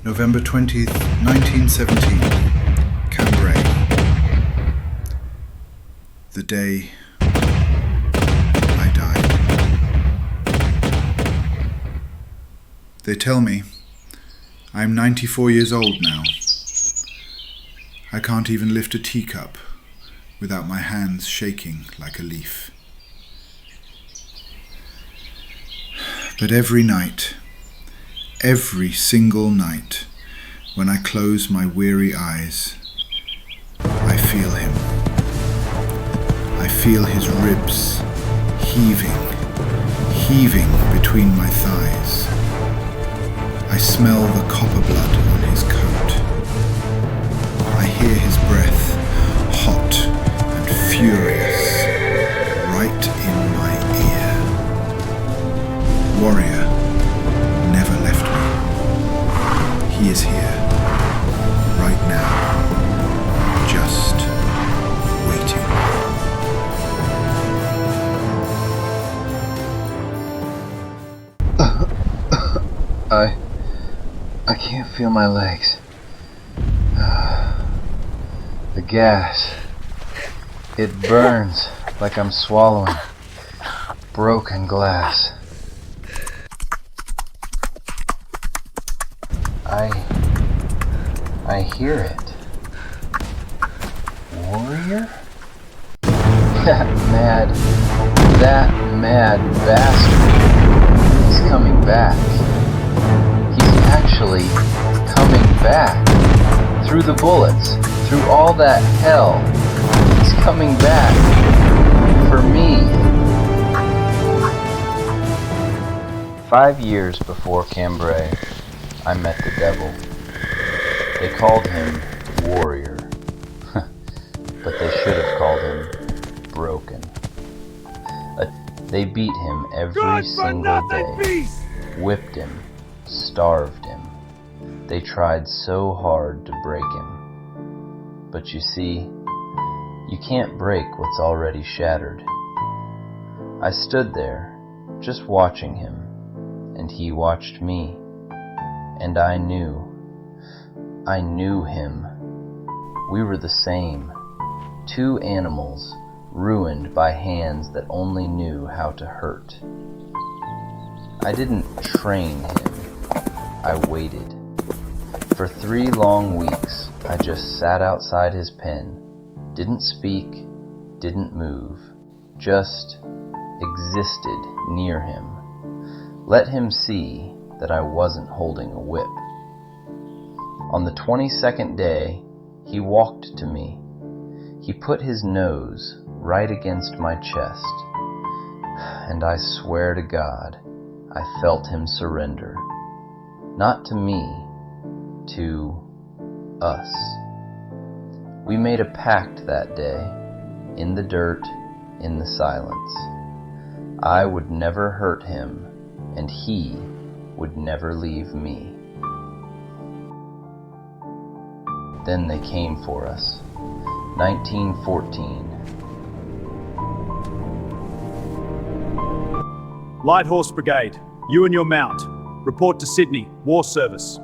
November 20th, 1917, Cambrai. The day I died. They tell me I'm 94 years old now. I can't even lift a teacup without my hands shaking like a leaf. But every night, every single night, when I close my weary eyes, I feel him. I feel his ribs heaving between my thighs. I smell the copper blood on his coat. I hear his breath, hot and furious, right in my ear. Warrior never left me. He is here, right now, just waiting. I can't feel my legs. The gas, it burns like I'm swallowing broken glass. I hear it. Warrior? That mad bastard. He's coming back. He's actually coming back. Through the bullets, through all that hell. He's coming back. For me. 5 years before Cambrai, I met the devil. They called him Warrior, but they should have called him Broken. They beat him every single day, whipped him, starved him. They tried so hard to break him. But you see, you can't break what's already shattered. I stood there, just watching him, and he watched me. And I knew him. We were the same. Two animals ruined by hands that only knew how to hurt. I didn't train him. I waited. For 3 long weeks, I just sat outside his pen, didn't speak, didn't move, just existed near him. Let him see that I wasn't holding a whip. On the 22nd day, he walked to me. He put his nose right against my chest, and I swear to God, I felt him surrender. Not to me, to us. We made a pact that day, in the dirt, in the silence. I would never hurt him, and he would never leave me. Then they came for us. 1914. Light Horse Brigade, you and your mount. Report to Sydney, war service.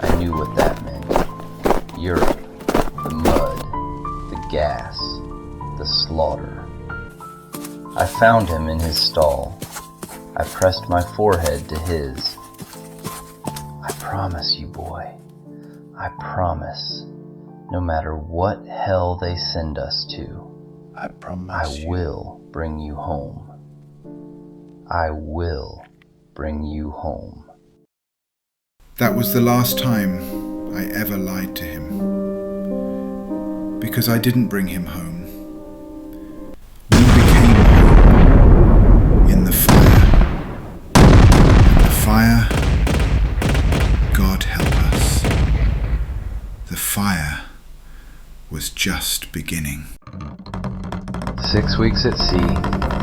I knew what that meant. Europe, the mud, the gas, the slaughter. I found him in his stall. I pressed my forehead to his. I promise you, boy. I promise. No matter what hell they send us to, I will bring you home. I will bring you home. That was the last time I ever lied to him. Because I didn't bring him home. We became home in the fire. And the fire, God help us. The fire was just beginning. 6 weeks at sea,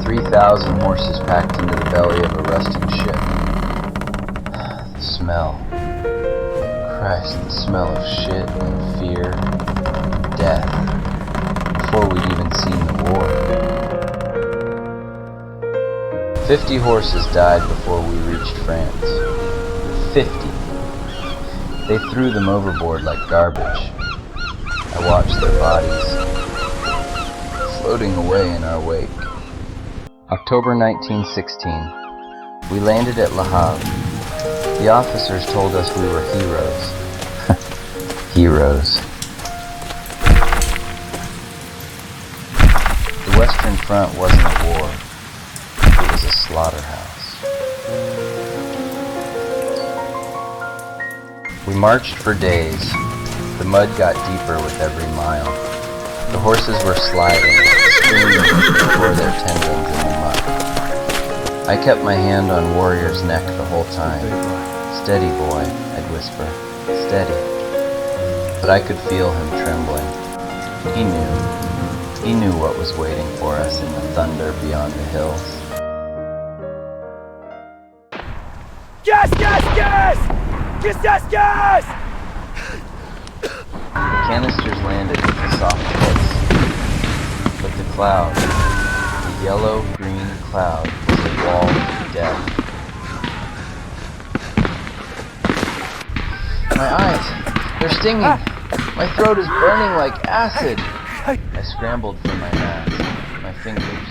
3,000 horses packed into the belly of a rusting ship. The smell. Christ, the smell of shit and fear and death. Before we'd even seen the war. 50 horses died before we reached France. 50. They threw them overboard like garbage. I watched their bodies floating away in our wake. October 1916. We landed at Le Havre. The officers told us we were heroes. Heroes. The Western Front wasn't a war. It was a slaughterhouse. We marched for days. The mud got deeper with every mile. The horses were sliding, screaming before their tendons in the mud. I kept my hand on Warrior's neck the whole time. "Steady, boy," I'd whisper. "Steady." But I could feel him trembling. He knew. He knew what was waiting for us in the thunder beyond the hills. Gas, gas, gas! Gas, gas, gas! The canisters landed with a soft hiss. But the cloud, the yellow-green cloud, was a wall of death. My eyes! They're stinging! My throat is burning like acid! I scrambled for my mask. My fingers,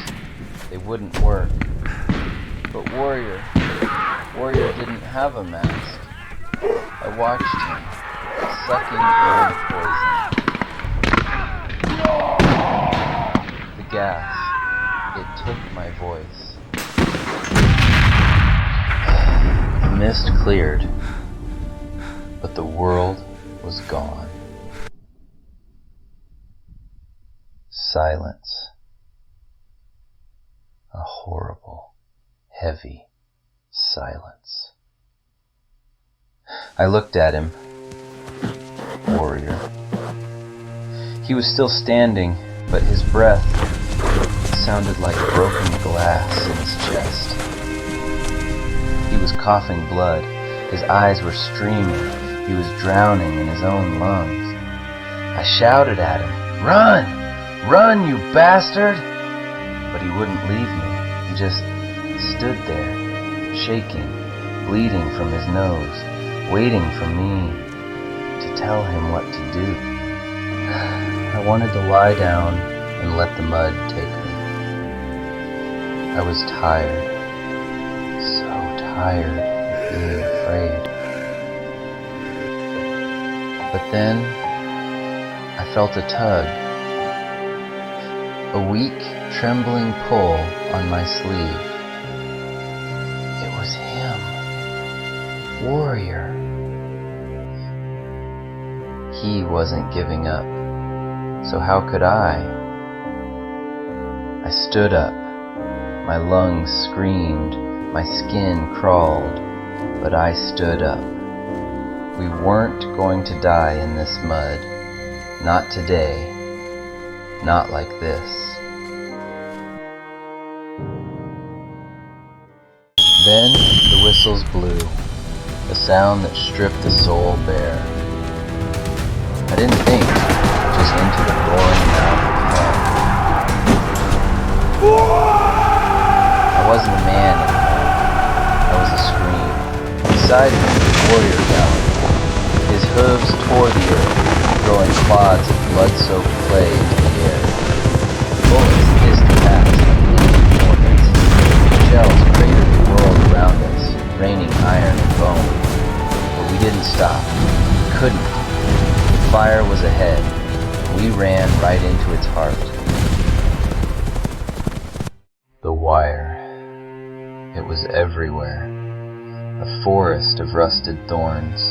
they wouldn't work. But Warrior didn't have a mask. I watched him, sucking in poison. The gas, it took my voice. The mist cleared, but the world was gone. Silence. A horrible, heavy silence. I looked at him. Warrior. He was still standing, but his breath sounded like broken glass in his chest. He was coughing blood. His eyes were streaming. He was drowning in his own lungs. I shouted at him, "Run! Run, you bastard!" But he wouldn't leave me. He just stood there, shaking, bleeding from his nose, waiting for me to tell him what to do. I wanted to lie down and let the mud take me. I was tired, so tired of being afraid. But then I felt a tug, a weak, trembling pull on my sleeve. It was him, Warrior. He wasn't giving up, so how could I? I stood up. My lungs screamed, my skin crawled, but I stood up. We weren't going to die in this mud. Not today. Not like this. Then the whistles blew, a sound that stripped the soul bare. I didn't think, just into the roaring mouth of hell. I wasn't a man anymore. I was a scream. Beside me, the Warrior galloped. His hooves tore the earth, throwing clods of blood-soaked clay into the air. Bullets hissed past like leaping hornets. Shells cratered the world around us, raining iron and bone. But we didn't stop. We couldn't. The fire was ahead. We ran right into its heart. The wire. It was everywhere. A forest of rusted thorns.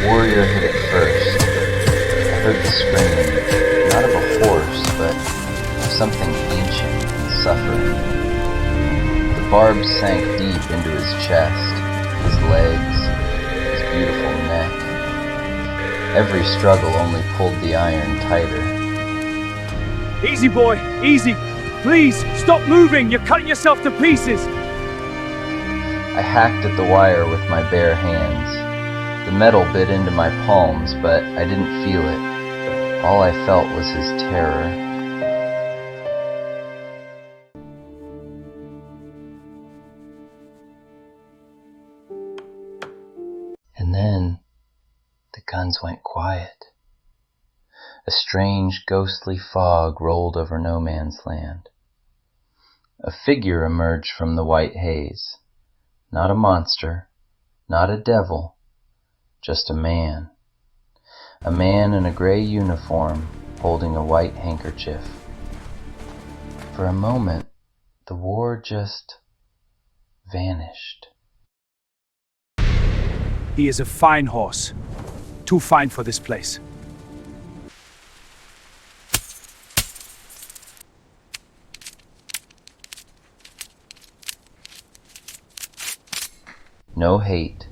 Warrior hit it first. I heard the scream, not of a horse, but of something ancient and suffering. The barbs sank deep into his chest, his legs, his beautiful neck. Every struggle only pulled the iron tighter. Easy, boy, easy. Please, stop moving. You're cutting yourself to pieces. I hacked at the wire with my bare hands. The metal bit into my palms, but I didn't feel it. All I felt was his terror. then the guns went quiet. A strange, ghostly fog rolled over no man's land. A figure emerged from the white haze. Not a monster, not a devil, just a man. A man in a gray uniform holding a white handkerchief. For a moment, the war just vanished. He is a fine horse. Too fine for this place. No hate,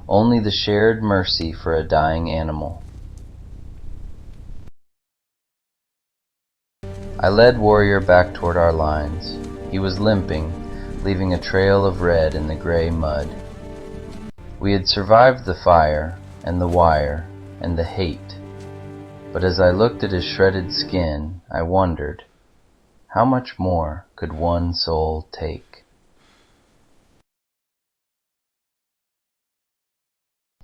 only the shared mercy for a dying animal. I led Warrior back toward our lines. He was limping, leaving a trail of red in the gray mud. We had survived the fire, and the wire, and the hate. But as I looked at his shredded skin, I wondered, how much more could one soul take?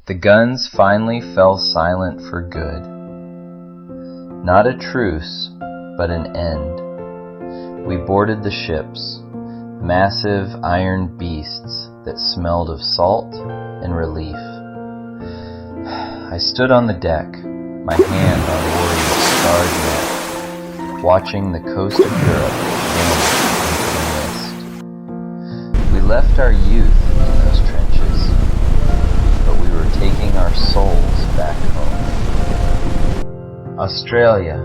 The guns finally fell silent for good. Not a truce, but an end. We boarded the ships, massive iron beasts that smelled of salt and relief. I stood on the deck, my hand on Warrior's scarred neck, watching the coast of Europe vanish into the mist. We left our youth in those trenches, but we were taking our souls back home. Australia.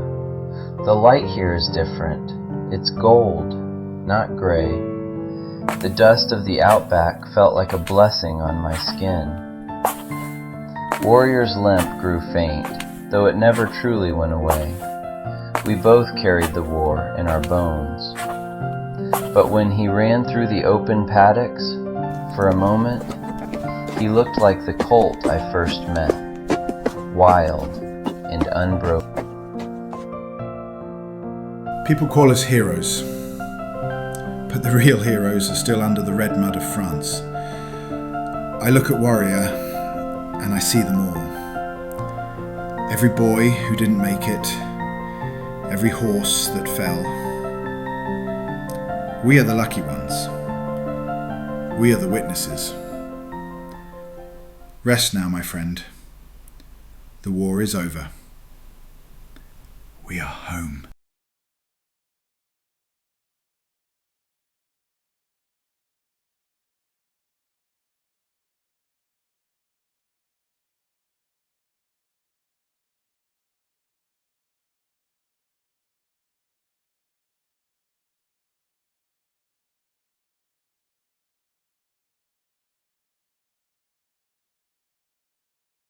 The light here is different. It's gold, not gray. The dust of the outback felt like a blessing on my skin. Warrior's limp grew faint, though it never truly went away. We both carried the war in our bones. But when he ran through the open paddocks, for a moment, he looked like the colt I first met, wild and unbroken. People call us heroes, but the real heroes are still under the red mud of France. I look at Warrior and I see them all. Every boy who didn't make it, every horse that fell. We are the lucky ones. We are the witnesses. Rest now, my friend. The war is over. We are home.